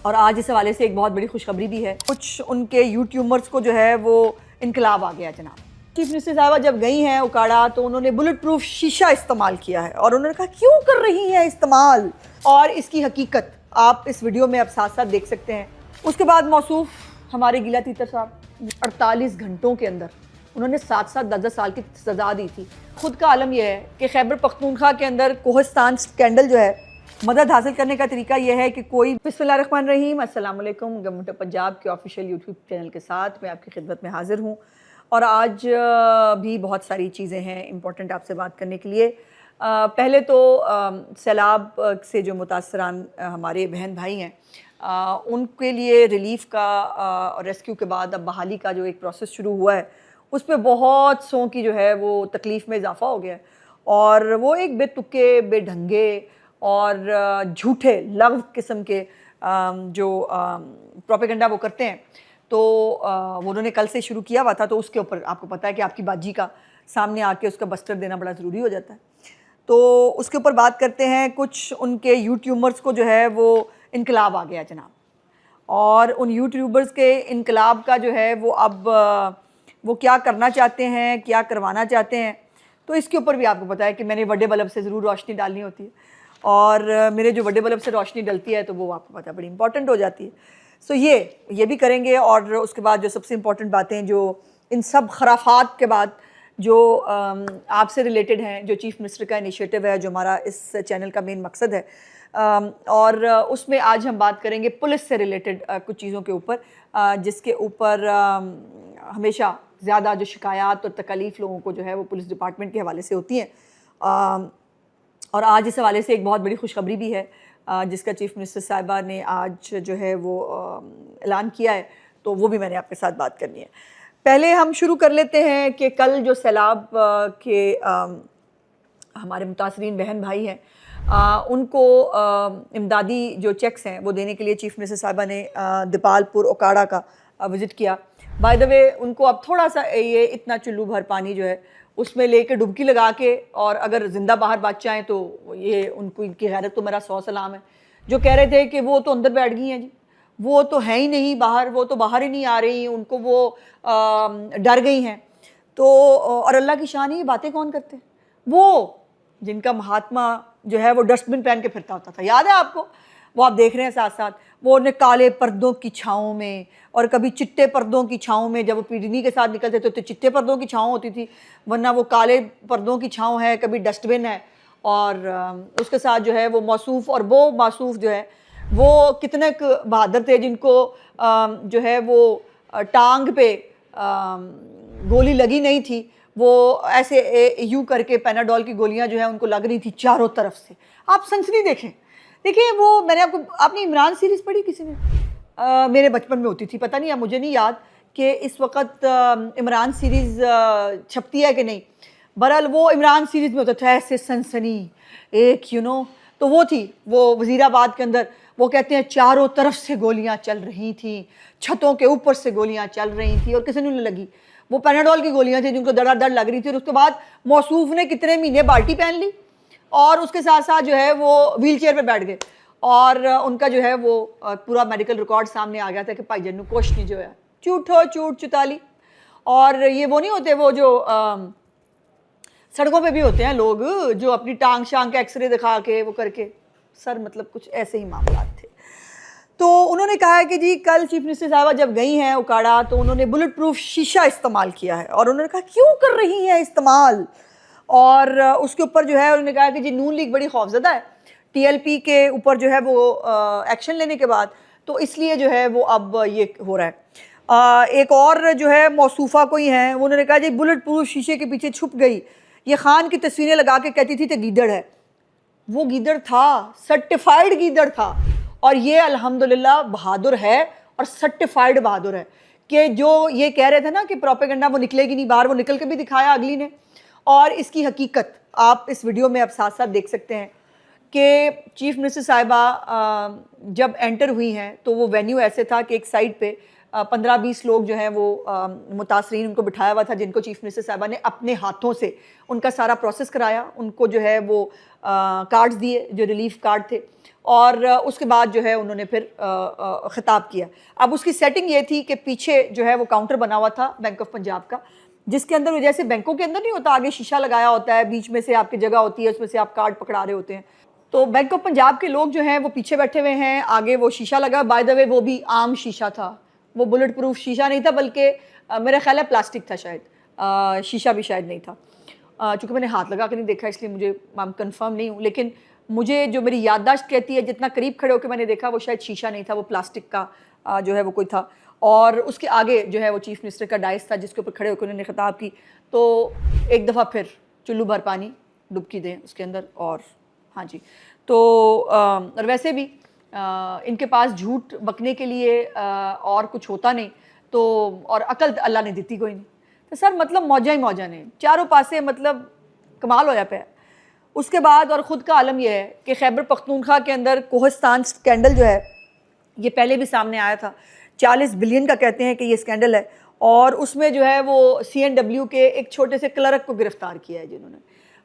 और आज इस हवाले से एक बहुत बड़ी खुशखबरी भी है। कुछ उनके यूट्यूबर्स को जो है वो इनकलाब आ गया जनाब। चीफ मिनिस्टर साहबा जब गई हैं उकाड़ा तो उन्होंने बुलेट प्रूफ शीशा इस्तेमाल किया है और उन्होंने कहा क्यों कर रही हैं इस्तेमाल, और इसकी हकीकत आप इस वीडियो में अब साथ साथ देख सकते हैं। उसके बाद मौसूफ हमारे गीला तीतर साहब 48 घंटों के अंदर उन्होंने 7-7 10-10 साल की सज़ा दी थी। खुद का आलम यह है कि खैबर पख्तूनख्वा के अंदर कोहिस्तान स्कैंडल जो है, मदद हासिल करने का तरीका यह है कि कोई बिस्मिल्लाहिर्रहमानिर्रहीम अस्सलाम वालेकुम, गवर्नमेंट ऑफ पंजाब के ऑफिशियल यूट्यूब चैनल के साथ मैं आपकी खिदमत में हाजिर हूँ और आज भी बहुत सारी चीज़ें हैं इम्पोर्टेंट आपसे बात करने के लिए। पहले तो सैलाब से जो मुतासरान हमारे बहन भाई हैं उनके लिए रिलीफ़ का और रेस्क्यू के बाद अब बहाली का जो एक प्रोसेस शुरू हुआ है उस पर बहुत सौ की जो है वो तकलीफ़ में इजाफ़ा हो गया है और वो एक बेतुके बेढंगे और झूठे लव किस्म के जो प्रोपेगेंडा वो करते हैं तो वो उन्होंने कल से शुरू किया हुआ था। तो उसके ऊपर आपको पता है कि आपकी बाजी का सामने आके उसका बस्टर देना बड़ा ज़रूरी हो जाता है। तो उसके ऊपर बात करते हैं। कुछ उनके यूट्यूबर्स को जो है वो इनकलाब आ गया जनाब, और उन यूट्यूबर्स के इनकलाब का जो है वो अब वो क्या करना चाहते हैं, क्या करवाना चाहते हैं, तो इसके ऊपर भी आपको पता है कि मैंने बड़े बल्ब से ज़रूर रोशनी डालनी होती है और मेरे जो बड़े बल्ब से रोशनी डलती है तो वो आपको पता है बड़ी इंपॉर्टेंट हो जाती है। सो ये भी करेंगे। और उसके बाद जो सबसे इम्पॉर्टेंट बातें जो इन सब खराफात के बाद जो आपसे रिलेटेड हैं, जो चीफ़ मिनिस्टर का इनिशिएटिव है, जो हमारा इस चैनल का मेन मकसद है, और उसमें आज हम बात करेंगे पुलिस से रिलेटेड कुछ चीज़ों के ऊपर जिसके ऊपर हमेशा ज़्यादा जो शिकायत और तकलीफ़ लोगों को जो है वो पुलिस डिपार्टमेंट के हवाले से होती हैं। और आज इस हवाले से एक बहुत बड़ी खुशखबरी भी है जिसका चीफ़ मिनिस्टर साहिबा ने आज जो है वो ऐलान किया है, तो वो भी मैंने आपके साथ बात करनी है। पहले हम शुरू कर लेते हैं कि कल जो सैलाब के हमारे मुतासरीन बहन भाई हैं उनको इमदादी जो चेक्स हैं वो देने के लिए चीफ़ मिनिस्टर साहिबा ने दीपालपुर ओकाड़ा का विज़िट किया। बाय द वे उनको अब थोड़ा सा ये इतना चुल्लू भर पानी जो है उसमें लेके डुबकी लगा के, और अगर ज़िंदा बाहर बच जाएँ तो ये उनको, इनकी गैरत तो मेरा 100 सलाम है। जो कह रहे थे कि वो तो अंदर बैठ गई हैं जी, वो तो है ही नहीं बाहर, वो तो बाहर ही नहीं आ रही, उनको वो डर गई हैं। तो और अल्लाह की शान, ये बातें कौन करते हैं? वो जिनका महात्मा जो है वो डस्टबिन पहन के फिरता होता था, याद है आपको? वो आप देख रहे हैं साथ साथ वो उन्हें काले पर्दों की छाँव में और कभी चिट्टे पर्दों की छाँव में, जब वो पीडनी के साथ निकलते थे तो चिट्टे पर्दों की छाँव होती थी, वरना वो काले पर्दों की छाँव है, कभी डस्टबिन है। और उसके साथ जो है वो मौसूफ, और वो मासूफ जो है वो कितने बहादुर थे जिनको जो है वो टांग पे गोली लगी नहीं थी, वो ऐसे यूँ करके पैनाडोल की गोलियाँ जो है उनको लग रही थी चारों तरफ से। आप सनसनी देखें, देखिए वो मैंने आपने इमरान सीरीज़ पढ़ी किसी ने? मेरे बचपन में होती थी, पता नहीं, अब मुझे नहीं याद कि इस वक्त इमरान सीरीज़ छपती है कि नहीं। बहरहाल वो इमरान सीरीज़ में होता था ऐसे सनसनी एक तो वो थी, वो वज़ीराबाद के अंदर वो कहते हैं चारों तरफ से गोलियां चल रही थी, छतों के ऊपर से गोलियां चल रही थी और किसी ने नहीं लगी। वो पैनाडोल की गोलियां थी जिनको दड़ लग रही थी। और उसके बाद मौसूफ ने कितने महीने बाल्टी पहन ली और उसके साथ साथ जो है वो व्हील चेयर पर बैठ गए और उनका जो है वो पूरा मेडिकल रिकॉर्ड सामने आ गया था कि भाई जन्नू कोशनी जो है चूट चुताली। और ये वो नहीं होते वो जो सड़कों पे भी होते हैं लोग जो अपनी टांग शांग के एक्सरे दिखा के वो करके सर, मतलब कुछ ऐसे ही मामला थे। तो उन्होंने कहा है कि जी कल चीफ मिनिस्टर साहबा जब गई हैं उकाड़ा तो उन्होंने बुलेट प्रूफ शीशा इस्तेमाल किया है और उन्होंने कहा क्यों कर रही हैं इस्तेमाल, और उसके ऊपर जो है उन्होंने कहा कि जी नून लीग बड़ी खौफजदा है TLP के ऊपर जो है वो एक्शन लेने के बाद, तो इसलिए जो है वो अब ये हो रहा है। एक और जो है मौसूफ़ा कोई हैं, उन्होंने कहा जी बुलेट प्रूफ शीशे के पीछे छुप गई, ये खान की तस्वीरें लगा के कहती थी तो गीदड़ है। वो गीदड़ था, सर्टिफाइड गीदड़ था, और ये अल्हम्दुलिल्लाह बहादुर है और सर्टिफाइड बहादुर है कि जो ये कह रहे थे ना कि प्रोपेगेंडा वो निकलेगी नहीं बाहर, वो निकल के भी दिखाया अगली ने। और इसकी हकीकत आप इस वीडियो में अब साथ साथ देख सकते हैं कि चीफ मिनिस्टर साहिबा जब एंटर हुई हैं तो वो वेन्यू ऐसे था कि एक साइड पे 15-20 लोग जो हैं वो मुतासरीन उनको बिठाया हुआ था, जिनको चीफ मिनिस्टर साहबा ने अपने हाथों से उनका सारा प्रोसेस कराया, उनको जो है वो कार्ड्स दिए जो रिलीफ कार्ड थे, और उसके बाद जो है उन्होंने फिर ख़िताब किया। अब उसकी सेटिंग ये थी कि पीछे जो है वो काउंटर बना हुआ था बैंक ऑफ पंजाब का, जिसके अंदर जैसे बैंकों के अंदर नहीं होता, आगे शीशा लगाया होता है, बीच में से आपकी जगह होती है, उसमें से आप कार्ड पकड़ा रहे होते हैं। तो बैंक ऑफ पंजाब के लोग जो हैं वो पीछे बैठे हुए हैं, आगे वो शीशा लगा, बाय द वे वो भी आम शीशा था, वो बुलेट प्रूफ शीशा नहीं था, बल्कि मेरा ख्याल है प्लास्टिक था शायद, शीशा भी शायद नहीं था। चूँकि मैंने हाथ लगा कर नहीं देखा इसलिए मुझे कंफर्म नहीं हूँ, लेकिन मुझे जो मेरी याददाश्त कहती है, जितना करीब खड़े होकर मैंने देखा वो शायद शीशा नहीं था, वो प्लास्टिक का जो है वो कोई था। और उसके आगे जो है वो चीफ मिनिस्टर का डाइस था जिसके ऊपर खड़े होकर उन्होंने खिताब की। तो एक दफ़ा फिर चुल्लू भर पानी डुबकी दें उसके अंदर। और हाँ जी, तो और वैसे भी इनके पास झूठ बकने के लिए और कुछ होता नहीं, तो और अकल अल्लाह ने दी कोई नहीं। तो सर मतलब मौजा ही मौजा ने चारों पासे, मतलब कमाल हो जाता है। उसके बाद और ख़ुद का आलम यह है कि खैबर पख्तूनख्वा के अंदर कोहिस्तान स्कैंडल जो है ये पहले भी सामने आया था, 40 बिलियन का कहते हैं कि ये स्कैंडल है, और उसमें जो है वो CNW के एक छोटे से क्लर्क को गिरफ्तार किया है, जिन्होंने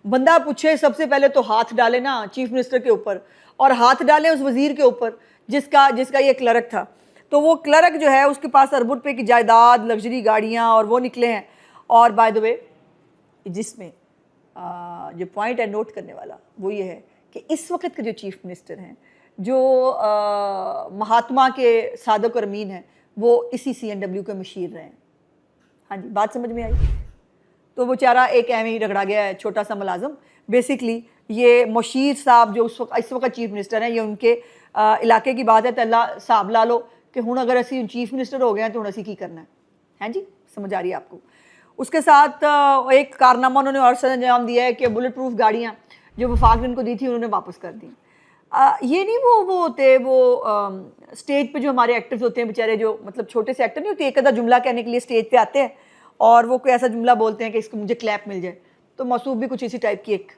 बंदा पूछे सबसे पहले तो हाथ डाले ना चीफ मिनिस्टर के ऊपर, और हाथ डाले उस वजीर के ऊपर जिसका ये क्लर्क था। तो वो क्लर्क जो है उसके पास अरबों रुपये की जायदाद, लग्जरी गाड़ियाँ और वो निकले हैं। और बाय द वे जिसमें जो पॉइंट है नोट करने वाला वो ये है कि इस वक्त के जो चीफ मिनिस्टर हैं, जो महात्मा के सादक और अमीन हैं, वो इसी CNW के मशीर रहे हैं। हाँ जी, बात समझ में आई? तो बेचारा एक एम ही रगड़ा गया है, छोटा सा मुलाजम। बेसिकली ये मशीर साहब जो इस वक्त चीफ मिनिस्टर हैं, ये उनके इलाके की बात है। तो अल्लाह साहब ला लो कि हुण अगर असी चीफ मिनिस्टर हो गए हैं तो हुण असी की करना है। हैं जी, समझ आ रही है आपको? उसके साथ एक कारनामा उन्होंने और सर अंजाम दिया है कि बुलेट प्रूफ गाड़ियाँ जो वफाक ने उनको दी थी उन्होंने वापस कर दी। ये नहीं वो होते वो स्टेज पे जो हमारे एक्टर्स होते हैं बेचारे, जो मतलब छोटे से एक्टर नहीं होते, एक आधा जुमला कहने के लिए स्टेज पे आते हैं और वो कोई ऐसा जुमला बोलते हैं कि इसको मुझे क्लैप मिल जाए। तो मौसूफ भी कुछ इसी टाइप की एक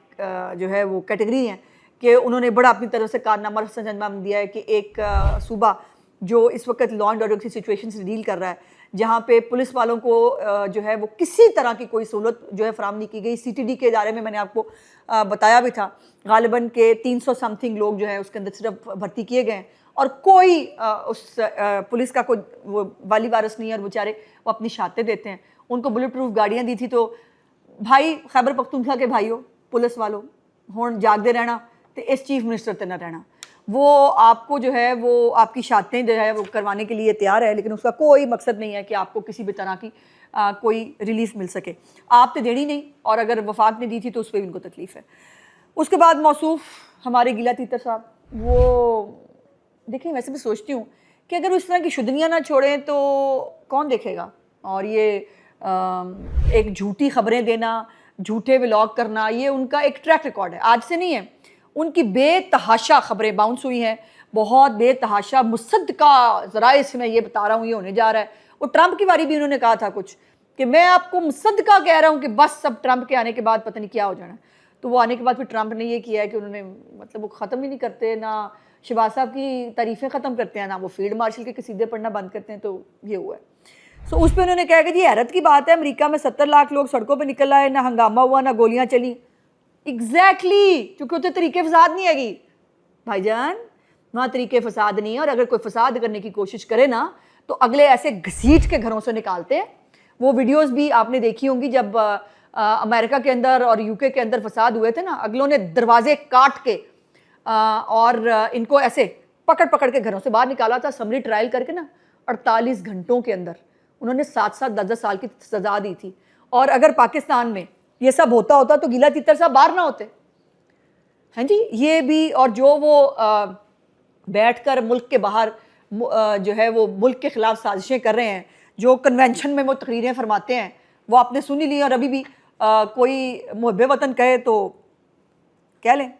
जो है वो कैटेगरी है कि उन्होंने बड़ा अपनी तरफ से कारनामा सर अंजाम दिया है कि एक सूबा जो इस वक्त लॉ एंड ऑर्डर की सिचुएशन से डील कर रहा है, जहाँ पे पुलिस वालों को जो है वो किसी तरह की कोई सहूलत जो है फराम नहीं की गई। CTD के इदारे में मैंने आपको बताया भी था, गालिबन के 300 समथिंग लोग जो है उसके अंदर सिर्फ भर्ती किए गए हैं और कोई उस पुलिस का कोई वो वाली वारस नहीं है, और बेचारे वो अपनी शातें देते हैं। उनको बुलेट प्रूफ गाड़ियाँ दी थी। तो भाई खैबर पख्तूनख्वा के भाइयों, पुलिस वालों, हुण जागते रहना तो इस चीफ मिनिस्टर ते ना रहना। वो आपको जो है वो आपकी शातें जो है वो करवाने के लिए तैयार है, लेकिन उसका कोई मकसद नहीं है कि आपको किसी भी तरह की कोई रिलीफ मिल सके। आप तो देनी नहीं, और अगर वफाक ने दी थी तो उस पर भी उनको तकलीफ़ है। उसके बाद मौसूफ हमारे गीला तीतर साहब, वो देखें, वैसे मैं सोचती हूँ कि अगर उस तरह की शुदनियाँ ना छोड़ें तो कौन देखेगा। और ये एक झूठी खबरें देना, झूठे व्लॉग करना, ये उनका एक ट्रैक रिकॉर्ड है, आज से नहीं है। उनकी बेतहाशा खबरें बाउंस हुई हैं, बहुत बेतहाशा मुसद्दका ज़राए से मैं ये बता रहा हूँ ये होने जा रहा है। वो ट्रंप की बारी भी उन्होंने कहा था कुछ कि मैं आपको मुसद्दका कह रहा हूँ कि बस सब ट्रंप के आने के बाद पता नहीं क्या हो जाना। तो वो आने के बाद फिर ट्रंप ने ये किया है कि उन्होंने मतलब वो ख़त्म ही नहीं करते, ना शहबाज साहब की तारीफ़ें ख़त्म करते हैं, ना वो फील्ड मार्शल के कसीदे पढ़ना बंद करते हैं। तो ये हुआ है। सो उस पर उन्होंने कहा कि जी हैरत की बात है, अमेरिका में 70 लाख लोग सड़कों पर निकल आए, ना हंगामा हुआ ना गोलियाँ चली। एग्जैक्टली, क्योंकि उतने तरीके फसाद नहीं हैगी भाईजान, वहाँ तरीके फसाद नहीं है। और अगर कोई फसाद करने की कोशिश करे ना तो अगले ऐसे घसीट के घरों से निकालते हैं। वो वीडियोस भी आपने देखी होंगी, जब अमेरिका के अंदर और UK के अंदर फसाद हुए थे ना, अगलों ने दरवाजे काट के और इनको ऐसे पकड़ पकड़ के घरों से बाहर निकाला था। समरी ट्रायल करके ना 48 घंटों के अंदर उन्होंने 7-7 10-10 साल की सजा दी थी। और अगर पाकिस्तान में ये सब होता तो गीला तीतर साहब बाहर ना होते हैं जी। ये भी, और जो वो बैठकर मुल्क के बाहर जो है वो मुल्क के खिलाफ साजिशें कर रहे हैं, जो कन्वेंशन में वो तकरीरें फरमाते हैं, वो आपने सुनी ली। और अभी भी कोई मुहब्बे वतन कहे तो कह लें,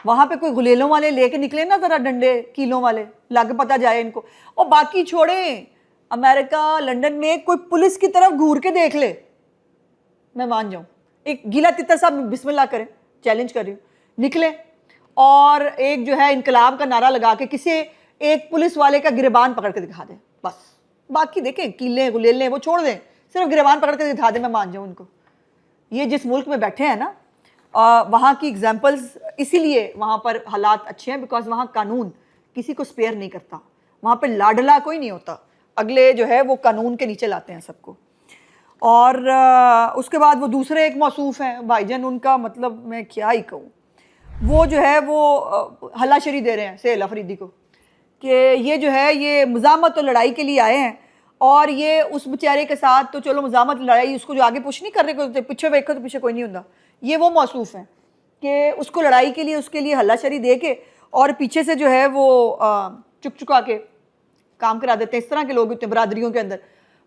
वहाँ पे कोई गुलेलों वाले लेके निकले ना ज़रा डंडे कीलों वाले, लग पता जाए इनको। और बाकी छोड़ें, अमेरिका लंदन में कोई पुलिस की तरफ घूर के देख ले, मैं मान जाऊँ। एक गीला तीतर साहब बिस्मिल्लाह करें, चैलेंज कर रही हूँ, निकले और एक जो है इनकलाब का नारा लगा के किसी एक पुलिस वाले का गिरबान पकड़ के दिखा दे, बस बाकी देखें कीले गुलेले वो छोड़ दें, सिर्फ गिरबान पकड़ कर दिखा दें, मैं मान जाऊँ उनको। ये जिस मुल्क में बैठे हैं ना, वहाँ की एग्जाम्पल्स इसीलिए वहाँ पर हालात अच्छे हैं बिकॉज वहाँ कानून किसी को स्पेयर नहीं करता, वहाँ पर लाडला कोई नहीं होता, अगले जो है वो कानून के नीचे लाते हैं सबको। और उसके बाद वो दूसरे एक मौसूफ हैं भाईजान, उनका मतलब मैं क्या ही कहूँ, वो जो है वो हल्लाशेरी दे रहे हैं सेहल अफरीदी को कि ये जो है ये मज़ामत और लड़ाई के लिए आए हैं, और ये उस बेचारे के साथ तो चलो मज़ामत लड़ाई, उसको जो आगे पुश नहीं कर रहे, पीछे देखो तो पीछे कोई नहीं होता। ये वो मौसूफ हैं कि उसको लड़ाई के लिए उसके लिए हल्लाशेरी दे के और पीछे से जो है वो चुक चुका के काम करा देते हैं। इस तरह के लोग होते हैं बरादरियों के अंदर।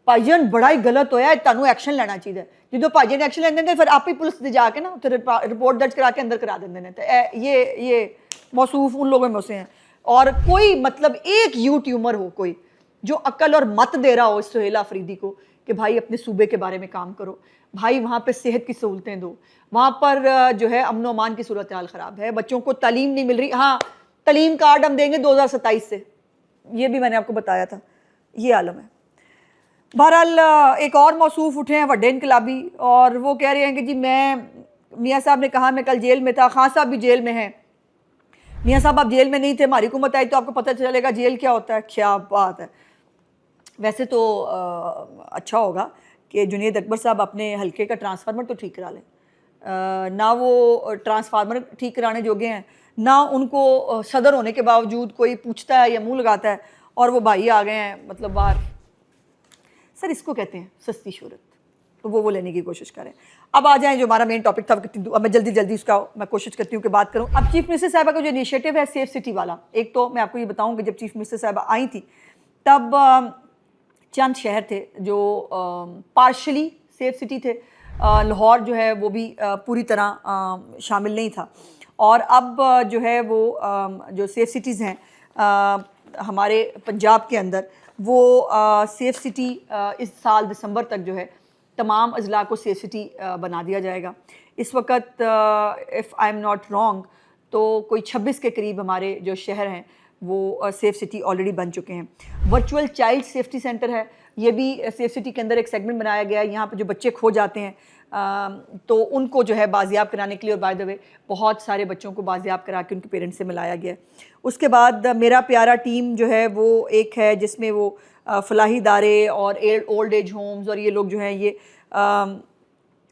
भाईजान बड़ा ही गलत होया, तुहानू एक्शन लेना चाहिए। जो भाईजान एक्शन लेंदे ने फिर आप ही पुलिस दे जाके ना फिर रिपोर्ट दर्ज करा के अंदर करा देंगे ने। तो ये मौसूफ उन लोगों में से हैं। और कोई मतलब एक यूट्यूबर हो कोई जो अक्ल और मत दे रहा हो सुहेल अफरीदी को कि भाई अपने सूबे के बारे में काम करो, भाई वहाँ पे सेहत की सहूलतें दो, वहाँ पर जो है अमन अमान की सूरत हाल ख़राब है, बच्चों को तालीम नहीं मिल रही। हाँ, तालीम कार्ड हम देंगे 2027 से, ये भी मैंने आपको बताया था, ये आलम है। बहरहाल एक और मौसूफ उठे हैं वड्डे इनकलाबी, और वो कह रहे हैं कि जी मियाँ साहब ने कहा मैं कल जेल में था, खान साहब भी जेल में हैं। मियाँ साहब आप जेल में नहीं थे, हमारी हुकूमत आई तो आपको पता चलेगा जेल क्या होता है। क्या बात है। वैसे तो अच्छा होगा कि जुनेद अकबर साहब अपने हल्के का ट्रांसफार्मर तो ठीक करा लें। ना वो ट्रांसफार्मर ठीक कराने जोगे हैं, ना उनको सदर होने के बावजूद कोई पूछता है या मुंह लगाता है, और वो भाई आ गए हैं मतलब बाहर। सर इसको कहते हैं सस्ती शोहरत, तो वो लेने की कोशिश करें। अब आ जाएं जो हमारा मेन टॉपिक था, अब मैं जल्दी उसका मैं कोशिश करती हूँ कि बात करूँ। अब चीफ मिनिस्टर साहिबा का जो इनिशिएटिव है सेफ सिटी वाला, एक तो मैं आपको ये बताऊँ कि जब चीफ मिनिस्टर साहिबा आई थी तब चंद शहर थे जो पार्शली सेफ सिटी थे। लाहौर जो है वो भी पूरी तरह शामिल नहीं था। और अब जो है वो जो सेफ सिटीज़ हैं हमारे पंजाब के अंदर, वो सेफ सिटी इस साल दिसंबर तक जो है तमाम अजला को सेफ सिटी बना दिया जाएगा। इस वक्त if I am not wrong तो कोई 26 के करीब हमारे जो शहर हैं वो सेफ सिटी ऑलरेडी बन चुके हैं। वर्चुअल चाइल्ड सेफ्टी सेंटर है, ये भी सेफ सिटी के अंदर एक सेगमेंट बनाया गया है। यहाँ पर जो बच्चे खो जाते हैं तो उनको जो है बाजियाब कराने के लिए, और बाय द वे बहुत सारे बच्चों को बाजियाब करा के उनके पेरेंट्स से मिलाया गया है। उसके बाद मेरा प्यारा टीम जो है वो एक है जिसमें वो फलाही इदारे और ओल्ड एज होम्स और ये लोग जो हैं ये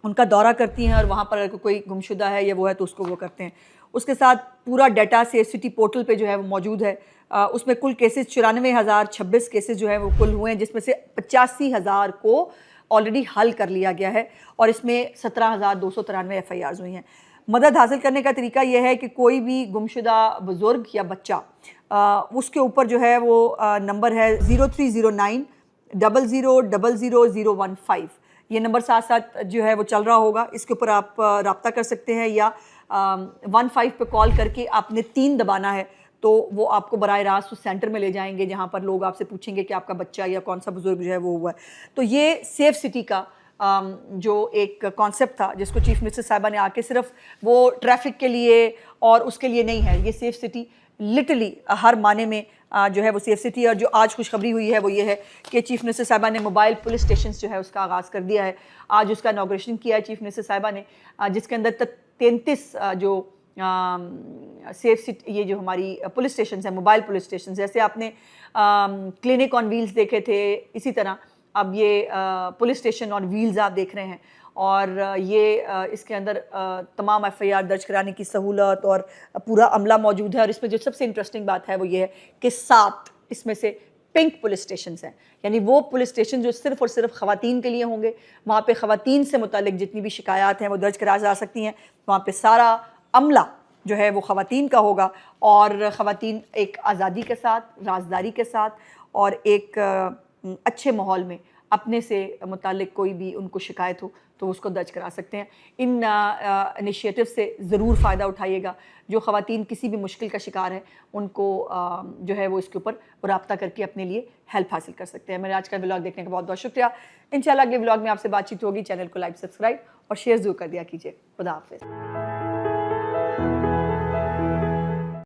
उनका दौरा करती हैं, और वहाँ पर अगर कोई गुमशुदा है या वो है तो उसको वो करते हैं। उसके साथ पूरा डाटा सेफ सिटी पोर्टल पे जो है वो मौजूद है। उसमें कुल केसेस 94,026 केसेस जो है वो कुल हुए हैं, जिसमें से 85,000 को ऑलरेडी हल कर लिया गया है, और इसमें 17,293 FIRs हुई हैं। मदद हासिल करने का तरीका यह है कि कोई भी गुमशुदा बुज़ुर्ग या बच्चा उसके ऊपर जो है वो नंबर है 0309 00000015। ये नंबर साथ साथ जो है वो चल रहा होगा, इसके ऊपर आप रब्ता कर सकते हैं, या 15 पे कॉल करके आपने 3 दबाना है तो वो आपको बराह रास्त उस सेंटर में ले जाएंगे जहाँ पर लोग आपसे पूछेंगे कि आपका बच्चा या कौन सा बुजुर्ग जो है वो हुआ है। तो ये सेफ सिटी का जो एक कॉन्सेप्ट था जिसको चीफ मिनिस्टर साहिबा ने आके सिर्फ वो ट्रैफिक के लिए और उसके लिए नहीं है, ये सेफ सिटी लिटरली हर माने में जो है वो सेफ सिटी है। और जो आज खुशखबरी हुई है वो ये है कि चीफ मिनिस्टर साहिबा ने मोबाइल पुलिस स्टेशन जो है उसका आगाज़ कर दिया है। आज उसका इनॉग्रेशन किया है चीफ मिनिस्टर साहिबा ने, जिसके अंदर 33 जो सेफ सिटी ये जो हमारी पुलिस स्टेशन है, मोबाइल पुलिस स्टेशन, जैसे आपने क्लिनिक ऑन व्हील्स देखे थे, इसी तरह अब ये पुलिस स्टेशन ऑन व्हील्स आप देख रहे हैं। और ये इसके अंदर तमाम FIR दर्ज कराने की सहूलत और पूरा अमला मौजूद है। और इसमें जो सबसे इंटरेस्टिंग बात है वो ये है कि 7 इसमें से पिंक पुलिस स्टेशन हैं, यानी वो पुलिस स्टेशन जो सिर्फ़ और सिर्फ ख़वातीन के लिए होंगे। वहाँ पे ख़वातीन से मुतालिक जितनी भी शिकायत हैं वो दर्ज करा जा सकती हैं। वहाँ पे सारा अमला जो है वो ख़वातीन का होगा, और ख़वातीन एक आज़ादी के साथ, राजदारी के साथ और एक अच्छे माहौल में अपने से मुतालिक कोई भी उनको शिकायत हो तो उसको दर्ज करा सकते हैं। इन इनिशिएटिव से ज़रूर फ़ायदा उठाइएगा। जो ख़वातीन किसी भी मुश्किल का शिकार है उनको जो है वो इसके ऊपर रब्ता करके अपने लिए हेल्प हासिल कर सकते हैं। मेरे आज का व्लॉग देखने का बहुत बहुत शुक्रिया। इंशाल्लाह अगले व्लॉग में आपसे बातचीत होगी। चैनल को लाइक, सब्सक्राइब और शेयर ज़रूर कर दिया कीजिए। खुदा हाफ़िज़।